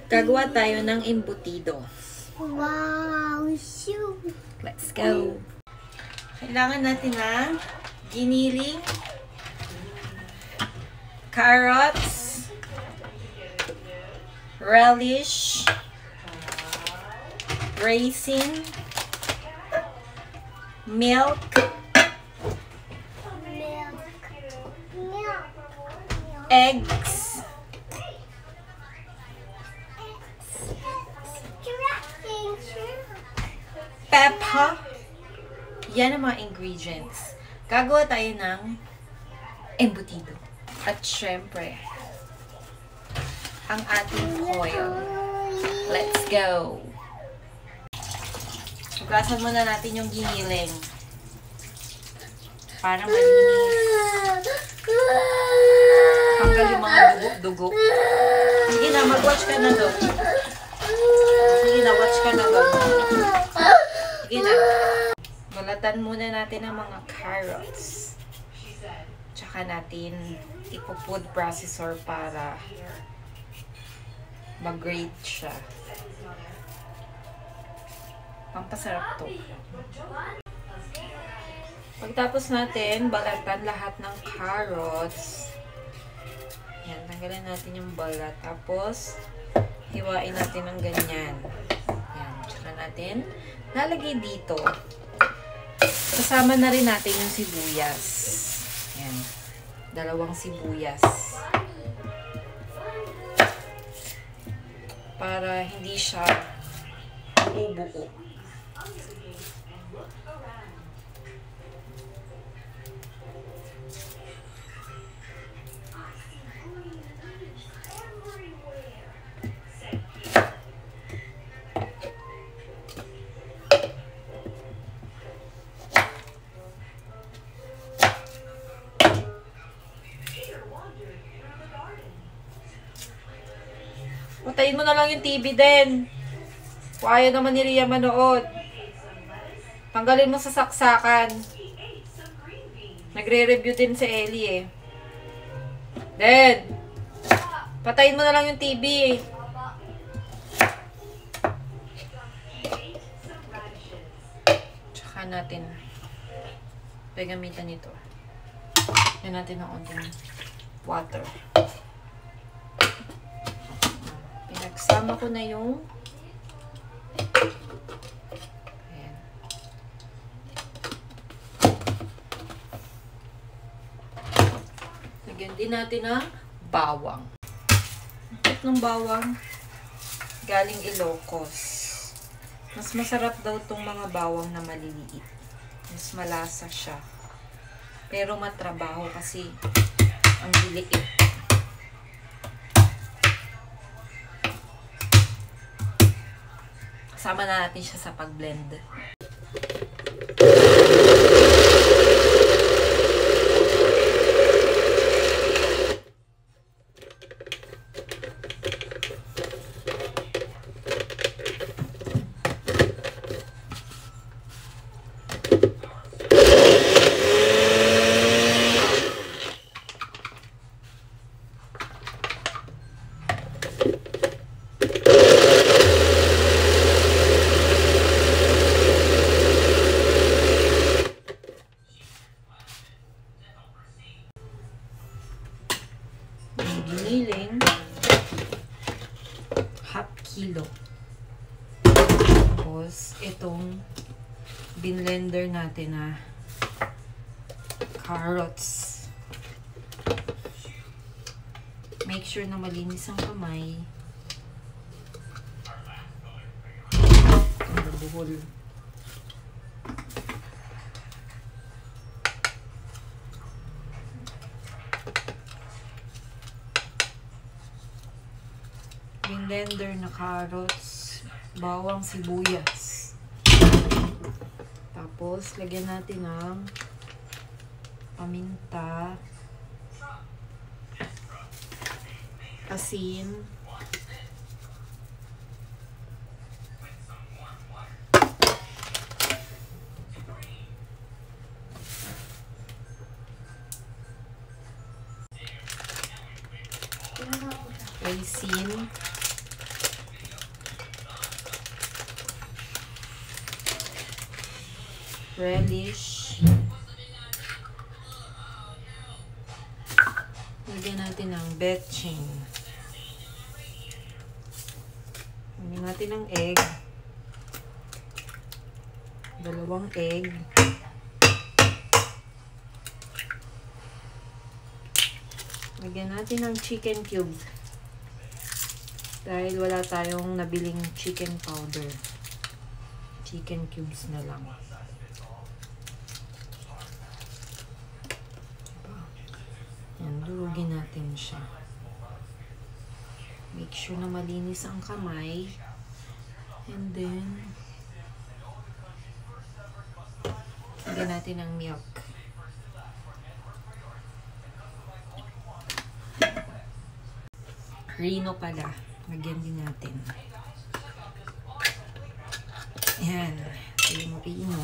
Gagawa tayo ng embutido. Wow, shoot. Let's go. Kailangan natin ng giniling, carrots, relish, raisin, milk, eggs, pepper. Yan ang mga ingredients. Gagawa tayo ng embutido. At syempre, ang ating foil. Let's go! Hugasan muna natin yung giniling. Para malinis. Hanggang yung mga dugo-dugo. Sige na, mag-watch ka na doon. Sige na, watch ka na doon. Sige na. Balatan muna natin ang mga carrots. Tsaka natin ipo-food processor para mag-grate siya. Pampasarap to. Pagtapos natin, balatan lahat ng carrots. Yan, tanggalin natin yung balat. Tapos, hiwain natin ng ganyan. Yan, tsaka natin lalagay dito. Kasama na rin natin yung sibuyas. Yan, 2 sibuyas. Para hindi siya bubuo. Patayin mo na lang yung TV din. Kung ayaw naman ni Ria manood. Tanggalin mo sa saksakan. Nagre-review din si Ellie eh. Dad! Patayin mo na lang yung TV. Tsaka natin gamitan nito. Yan natin ng onting water. Pinagsama ko na yung ayan. Lagyan din natin ng bawang. Ang ng bawang galing Ilocos. Mas masarap daw tong mga bawang na maliliit. Mas malasa siya. Pero matrabaho kasi ang liliit. Kasama na natin siya sa pag-blend. Giniling, 1/2 kilo. Tapos, itong binlender natin na carrots. Make sure na malinis ang kamay. Ang buhol. Blender na carrots, bawang, sibuyas. Tapos, lagyan natin ng paminta, asin, raisin, relish. Lagyan natin ng betchin. Lagyan natin ng egg. 2 egg. Lagyan natin ng chicken cubes. Dahil wala tayong nabiling chicken powder. Chicken cubes na lang. Yan, durugin natin siya. Make sure na malinis ang kamay. And then, lagyan natin ng milk. Rino pala. Lagyan din natin. Ayan. Yung Rino.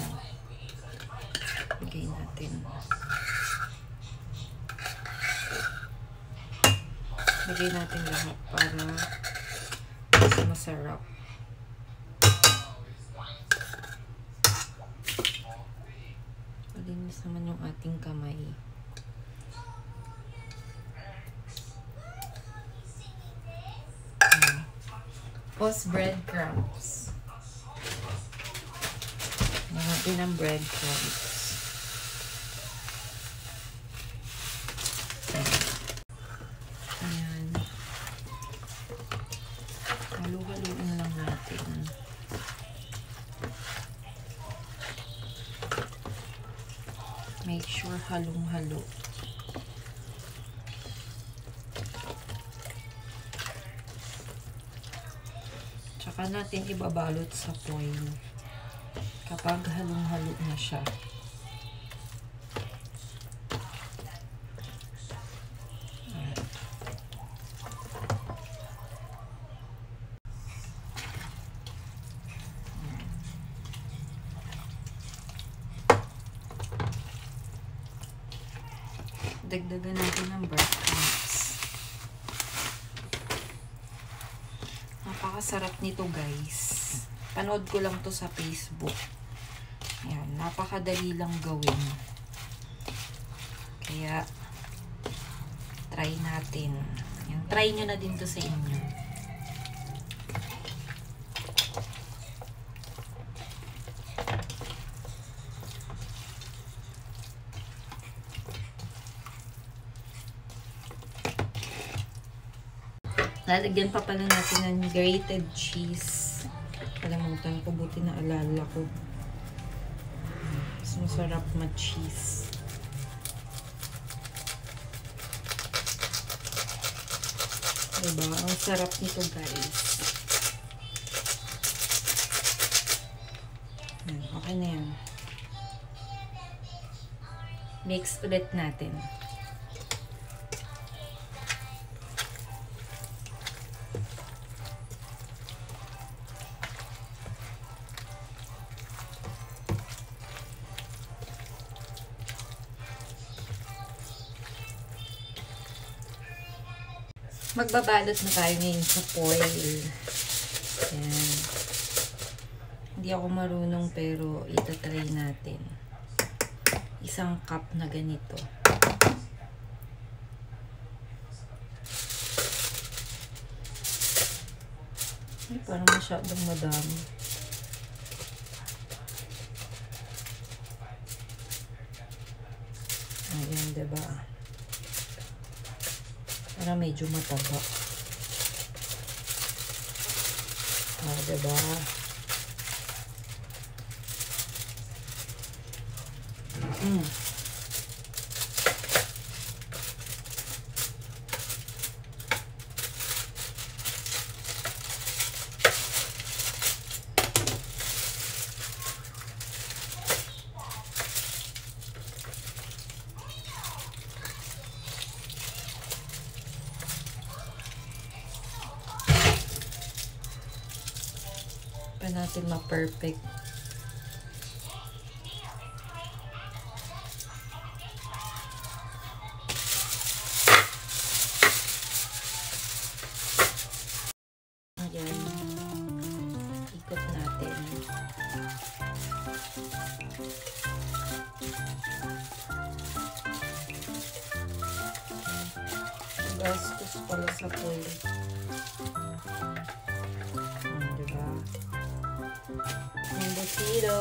Lagyan natin. Lagyan natin lahat para mas masarap. Malinis naman yung ating kamay. Tapos breadcrumbs. Lagyan natin ang breadcrumbs. Ayan. Halo-haloin lang natin. Make sure halong-halo. Tsaka natin ibabalot sa foil kapag halong-halo na siya. Dagdagan natin ng breadcrumbs. Napakasarap nito, guys. Panood ko lang to sa Facebook. Ayan, napakadali lang gawin. Kaya, try natin. Ayan, try nyo na din to sa inyo. Lalagyan pa pala natin ng grated cheese. Kalimutan ko, buti na alala ko. Mas masarap ma-cheese. Diba? Ang sarap nito, guys. Okay na yan. Mix ulit natin. Magbabalot na tayo ngayon sa foil. Ayan. Hindi ako marunong pero itatry natin. 1 cup na ganito. Ay, parang masyadong madami. Ayan, diba? Para medyo mataba. Diba? Pa natin ma-perfect. Ayan. Ikot natin. Gastos pala sa foil. Diba? Embutido.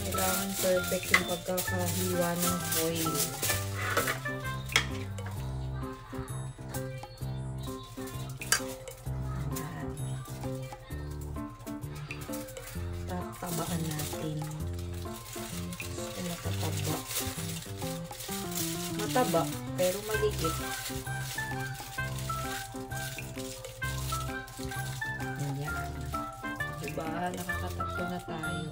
Kailangan perfect yung pagkakahiwa ng foil. Tatabaan natin. Matataba. Mataba, pero maliit. Ayan. Diba? Nakakatatlo na tayo.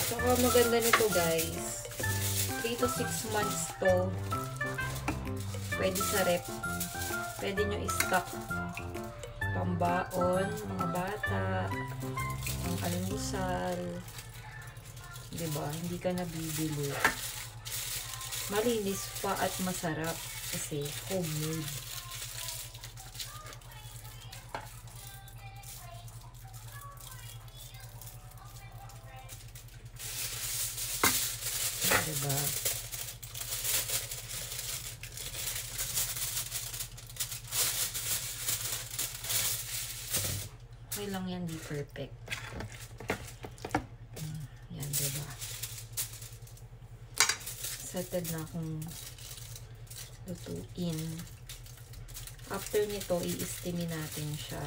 Saka maganda nito guys. 3 to 6 months to. Pwede sa rep. Pwede nyo i-stock. Pambaon, mga bata, ang almusal. Diba? Hindi ka nabibili. Malinis pa at masarap kasi homemade. Diba? Okay lang yan, di perfect. Yan, diba? Settled na akong lutuin. After nito, i-steamin natin siya.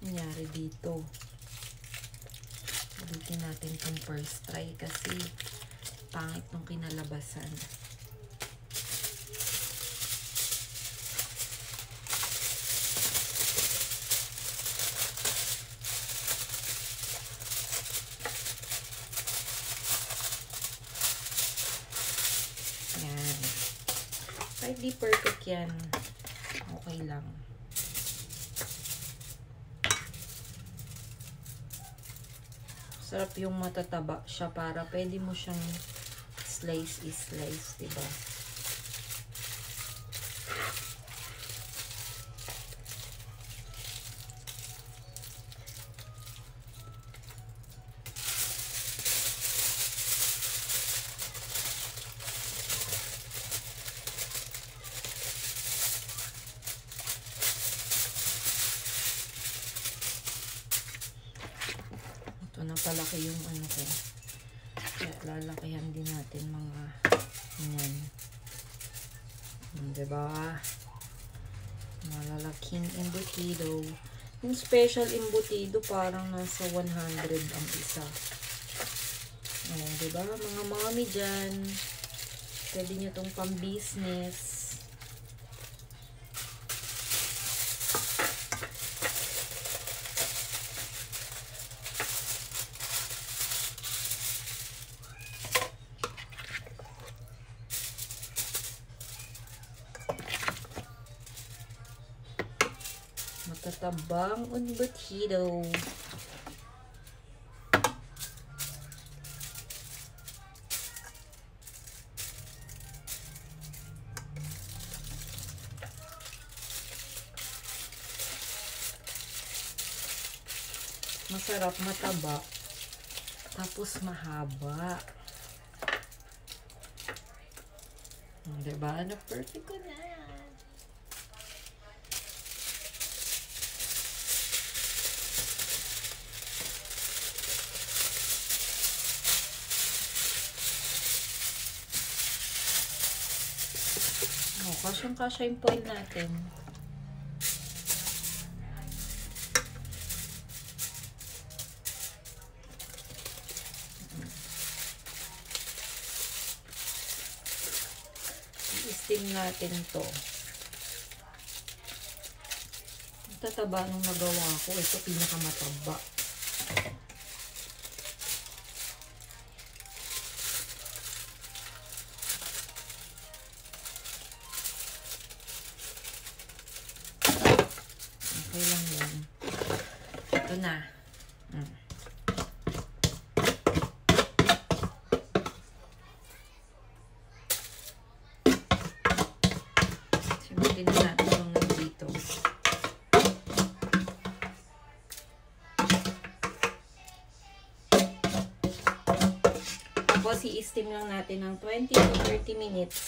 Nangyari dito. Ulitin natin itong first try kasi pangit nung kinalabasan. Yan. Kahit di perfect yan, okay lang. Sarap yung matataba siya para pwede mo siyang slice, diba? Ito na palaki yung ano ko. Kaya lalakihan din natin mga yan. Diba? Malalaking embutido. Yung special embutido parang nasa 100 ang isa. Ayan, diba? Mga mommy dyan. Pwede nyo itong pang-business. Matatabang embutido. Masarap, mataba. Tapos mahaba. Diba? Na perfect ko na. Kasyang-kasya yung foil natin. I-steam natin to. Tataba nung nagawa ko. Ito pinakamataba. Okay lang yun. Ito na. Simutin na natin yung nandito. Tapos, i-steam lang natin ng 20 to 30 minutes.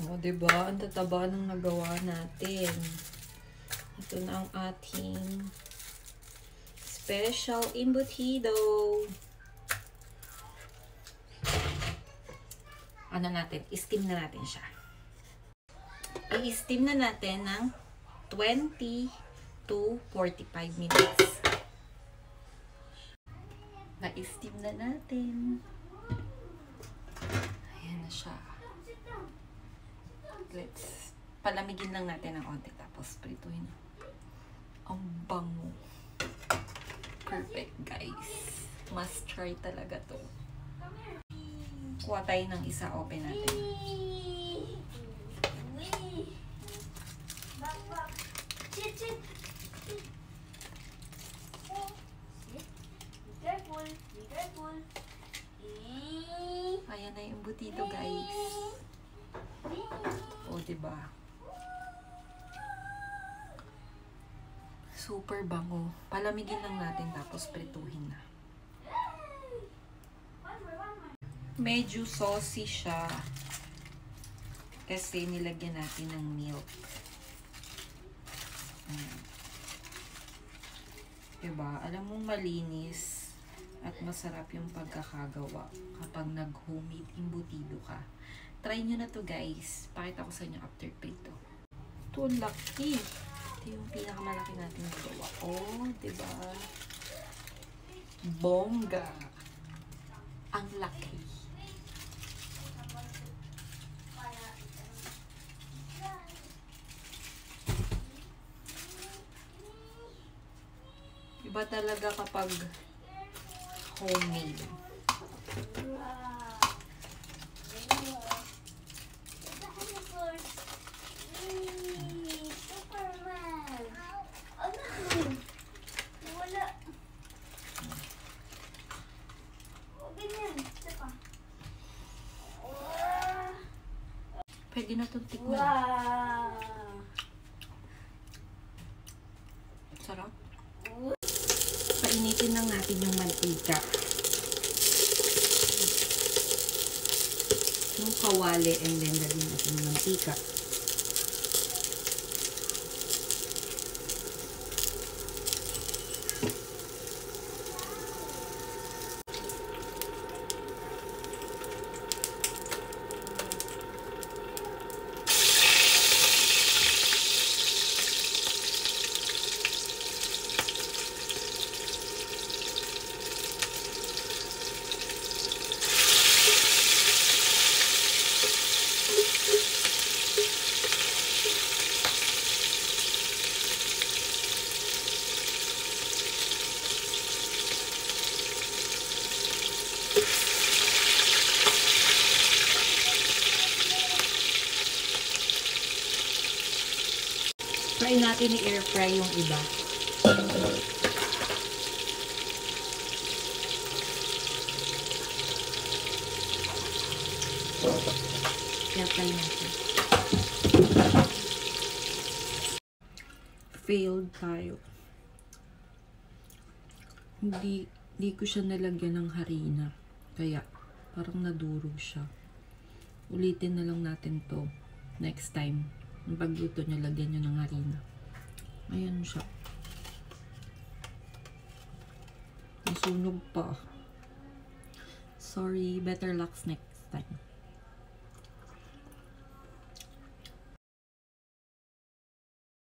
O, diba? Ang tataba ng nagawa natin. Ito na ang ating special embutido. Ano natin? I-steam na natin siya. I-steam na natin ng 20 to 45 minutes. Na-steam na natin. Ayan na siya. Let's palamigin lang natin ng onte tapos prituhin. Ang bango. Perfect, guys. Must try talaga to. Kuha tayo ng isa, open natin. Ayan na yung embutido, guys. O, diba? Super bango. Palamigin lang natin tapos prituhin na. Medyo saucy siya. Kasi nilagyan natin ng milk. Diba? Alam mong malinis at masarap yung pagkakagawa kapag nag-homemade embutido ka. Try nyo na to, guys. Pakita ko sa inyo after prito. Ito, laki. Ito yung pinakamalaki natin nagawa. Oh, diba? Bongga. Ang laki. Iba talaga kapag homemade. Pwede na itong tikman. Wow! Sarap. Painitin lang natin yung mantika. Yung kawali and then lagyan natin yung mantika. Try natin i-air fry yung iba. Air fry natin. Failed tayo. Hindi ko siya nalagyan ng harina. Kaya parang nadurog siya. Ulitin na lang natin to next time. Ang pagluto niya, lagyan niyo ng harina. Ayan siya. Nasunog pa. Sorry, better luck next time.